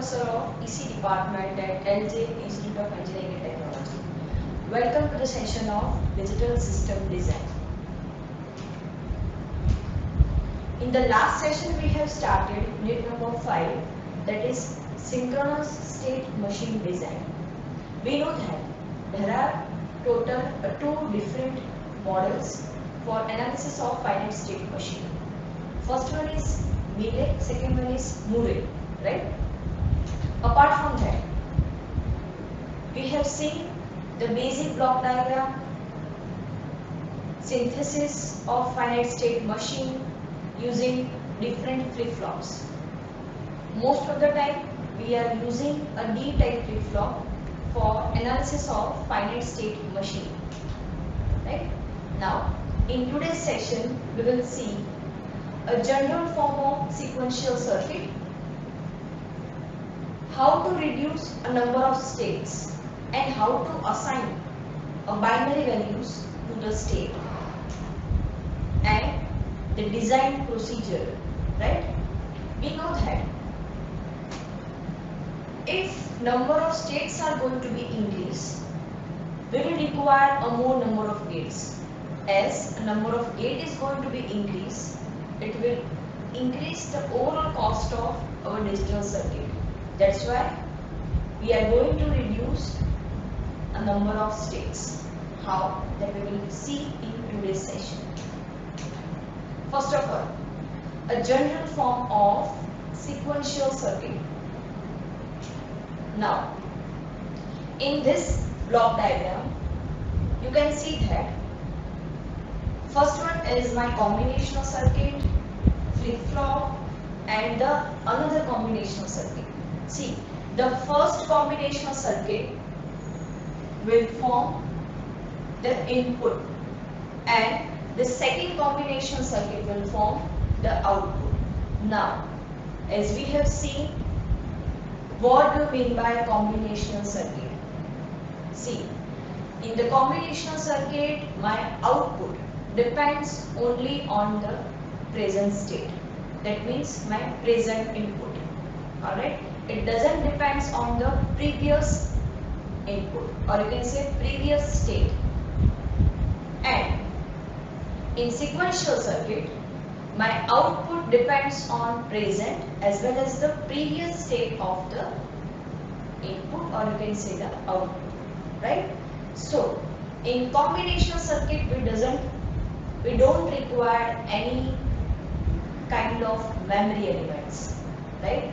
Professor of EC Department at LJ Institute of Engineering and Technology. Welcome to the session of Digital System Design. In the last session we have started unit number 5, that is synchronous state machine design. We know that there are total 2 different models for analysis of finite state machine. First one is Mealy, second one is Murray, right? Apart from that, we have seen the basic block diagram, synthesis of finite state machine using different flip-flops. Most of the time we are using a D-type flip-flop for analysis of finite state machine, right? Now in today's session we will see a general form of sequential circuit, how to reduce a number of states, and how to assign a binary values to the state, and the design procedure, right? We know that if number of states are going to be increased, we will require a more number of gates. As a number of gate is going to be increased, it will increase the overall cost of our digital circuit. That's why we are going to reduce a number of states. How? That we will see in today's session. First of all, a general form of sequential circuit. Now, in this block diagram, you can see that first one is my combinational circuit, flip-flop, and the another combinational circuit. See, the first combinational circuit will form the input, and the second combinational circuit will form the output. Now, as we have seen, what do you mean by combinational circuit? See, in the combinational circuit, my output depends only on the present state. That means my present input. Alright? It doesn't depend on the previous input, or you can say previous state. And in sequential circuit, my output depends on present as well as the previous state of the input, or you can say the output, right? So in combinational circuit we don't require any kind of memory elements, right?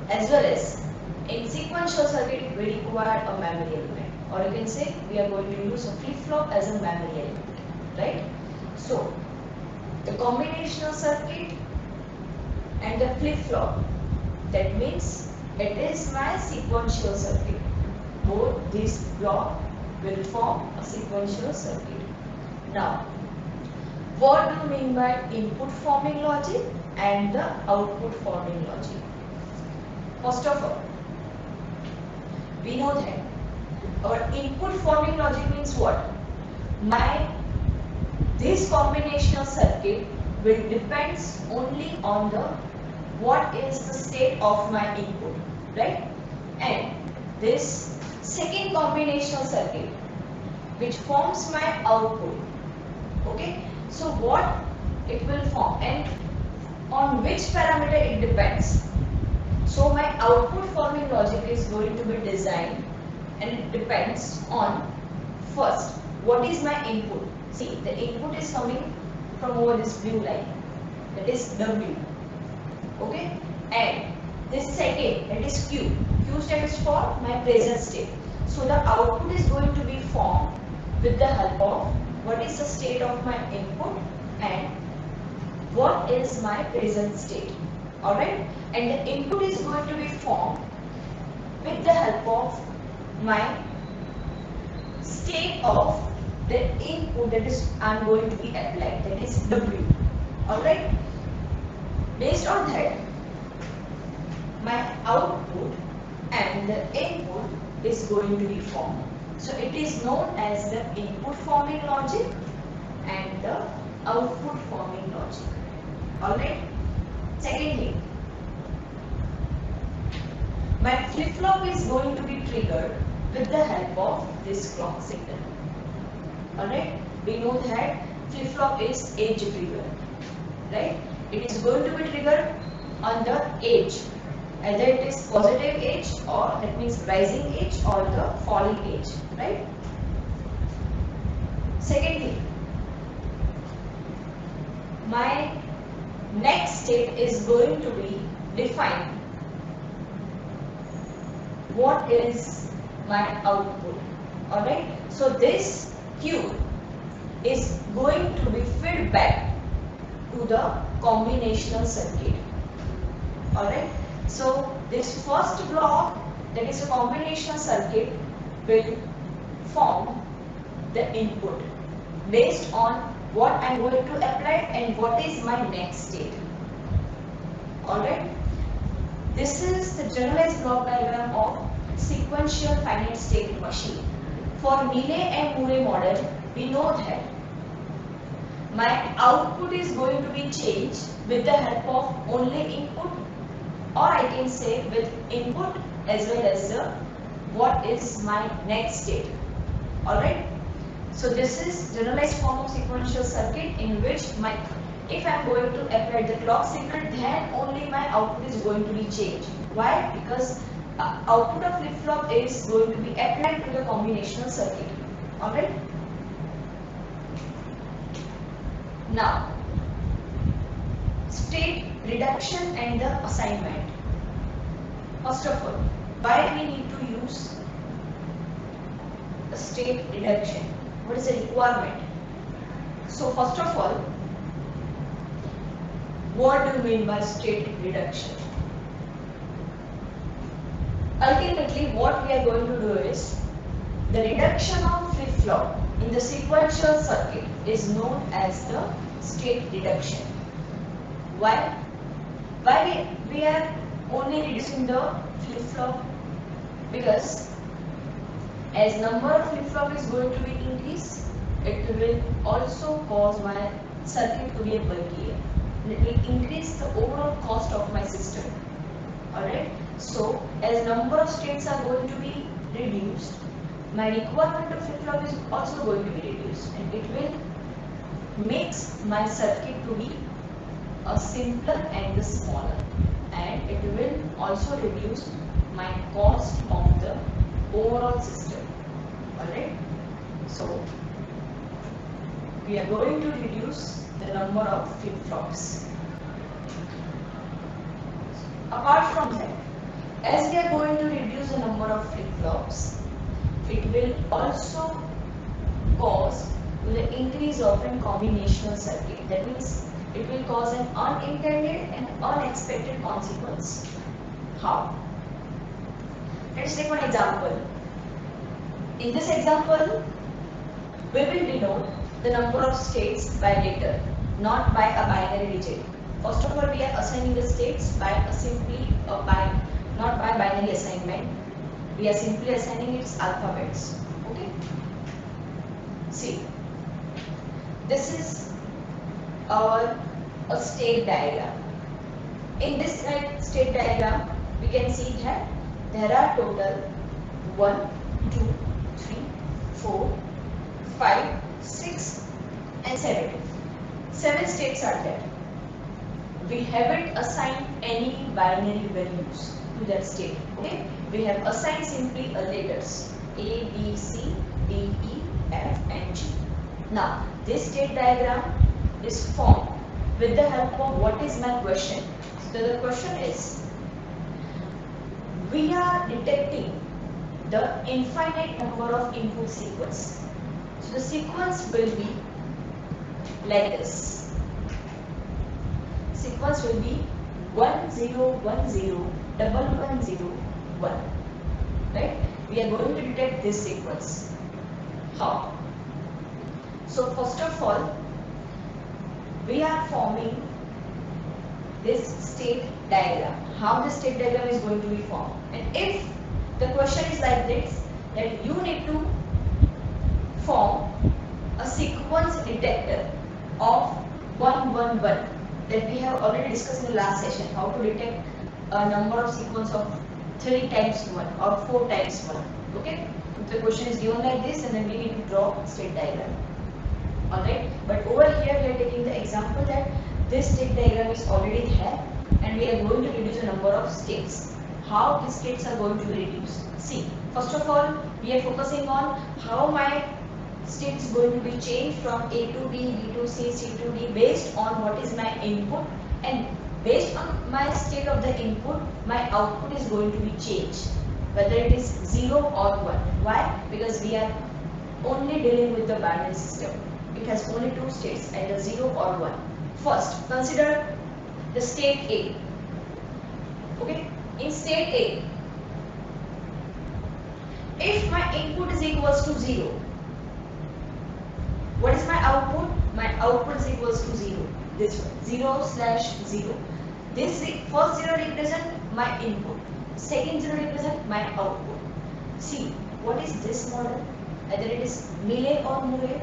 As well as in sequential circuit we require a memory element, or you can say we are going to use a flip-flop as a memory element, right? So the combinational circuit and the flip-flop, that means it is my sequential circuit. Both these blocks will form a sequential circuit. Now, what do you mean by input forming logic and the output forming logic? First of all, we know that our input forming logic means what? This combinational circuit will depends only on the what is the state of my input, right? And this second combinational circuit which forms my output, okay? So what it will form and on which parameter it depends. So my output forming logic is going to be designed, and it depends on first what is my input. See, the input is coming from over this blue line, that is W, okay? And this second, that is Q. Q stands for my present state. So the output is going to be formed with the help of what is the state of my input and what is my present state. Alright? And the input is going to be formed with the help of my state of the input that is I am going to be applied, that is W. Alright? Based on that, my output and the input is going to be formed. So it is known as the input forming logic and the output forming logic. Alright? Secondly, my flip-flop is going to be triggered with the help of this clock signal. Alright, we know that flip-flop is edge trigger, right? It is going to be triggered on the edge, either it is positive edge, or that means rising edge, or the falling edge, right? Second thing, my next state is going to be defined what is my output. Alright, so this Q is going to be fed back to the combinational circuit. Alright, so this first block, that is a combinational circuit, will form the input based on what I am going to apply and what is my next state. Alright, this is the generalized block diagram of sequential finite state machine. For Mealy and Murray model, we know that my output is going to be changed with the help of only input, or I can say with input as well as the what is my next state. Alright, so this is generalized form of sequential circuit in which if I am going to apply the clock signal, then only my output is going to be changed. Why? Because output of flip-flop is going to be applied to the combinational circuit. Alright. Now, state reduction and the assignment. First of all, why we need to use a state reduction? What is the requirement? So first of all, what do you mean by state reduction? Ultimately, what we are going to do is the reduction of flip-flop in the sequential circuit is known as the state reduction. Why? Why we are only reducing the flip-flop? Because as number of flip-flop is going to be increased, it will also cause my circuit to be bulkier. It will increase the overall cost of my system. Alright, so as number of states are going to be reduced, my requirement of flip-flop is also going to be reduced, and it will make my circuit to be a simpler and smaller, and it will also reduce my cost of the overall system. Alright, so we are going to reduce the number of flip-flops. Apart from that, as we are going to reduce the number of flip-flops, it will also cause the increase of a combinational circuit. That means it will cause an unintended and unexpected consequence. How? Let's take one example. In this example, we will denote the number of states by letter, not by a binary digit. First of all, we are assigning the states by not by binary assignment. We are simply assigning its alphabets. Okay. See, this is our state diagram. In this state diagram, we can see that there are total 1, 2, 3, 4, 5, 6 and 7. 7 states are there. We haven't assigned any binary values to that state. Okay, we have assigned simply a letters A, B, C, D, E, F and G. Now this state diagram is formed with the help of what is my question. So the question is, we are detecting the infinite number of input sequence. So the sequence will be like this. Sequence will be 1 0 1 0 1 1 0 1. Right? We are going to detect this sequence. How? So first of all, we are forming this state diagram. How the state diagram is going to be formed? And if the question is like this, that you need to form a sequence detector of 1 1 1 that we have already discussed in the last session, how to detect a number of sequence of 3 times 1 or 4 times 1. Okay, if the question is given like this, and then we need to draw state diagram. Alright, but over here we are taking the example that this state diagram is already there, and we are going to reduce the number of states. How these states are going to be reduced? See, first of all, we are focusing on how my state is going to be changed from A to B, B to C, C to D based on what is my input, and based on my state of the input, my output is going to be changed, whether it is 0 or 1. Why? Because we are only dealing with the binary system. It has only two states, either 0 or 1. First, consider the state A. Okay, in state A, if my input is equals to 0, what is my output? My output is equals to 0. This one, 0/0. This first 0 represent my input. Second 0 represent my output. See, what is this model? Either it is Mealy or Murray.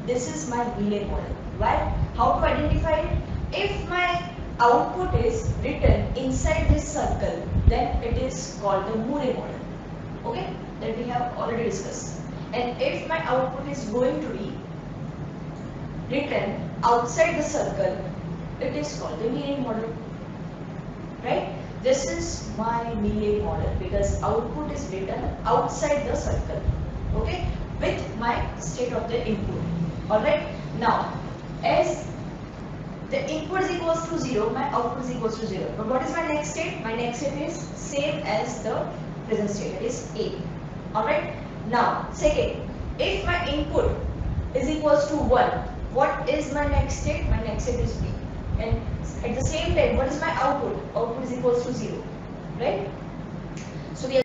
This is my Mealy model. Why? How to identify it? If my output is written inside this circle, then it is called the Murray model. Okay, that we have already discussed. And if my output is going to be written outside the circle, it is called the Mealy model. Right? This is my Mealy model because output is written outside the circle. Okay, with my state of the input. Alright, now as the input is equals to 0, my output is equals to 0. But what is my next state? My next state is same as the present state, that is A. Alright, now second, if my input is equals to 1, what is my next state? My next state is B. And at the same time, what is my output? Output is equals to 0. Right? So we are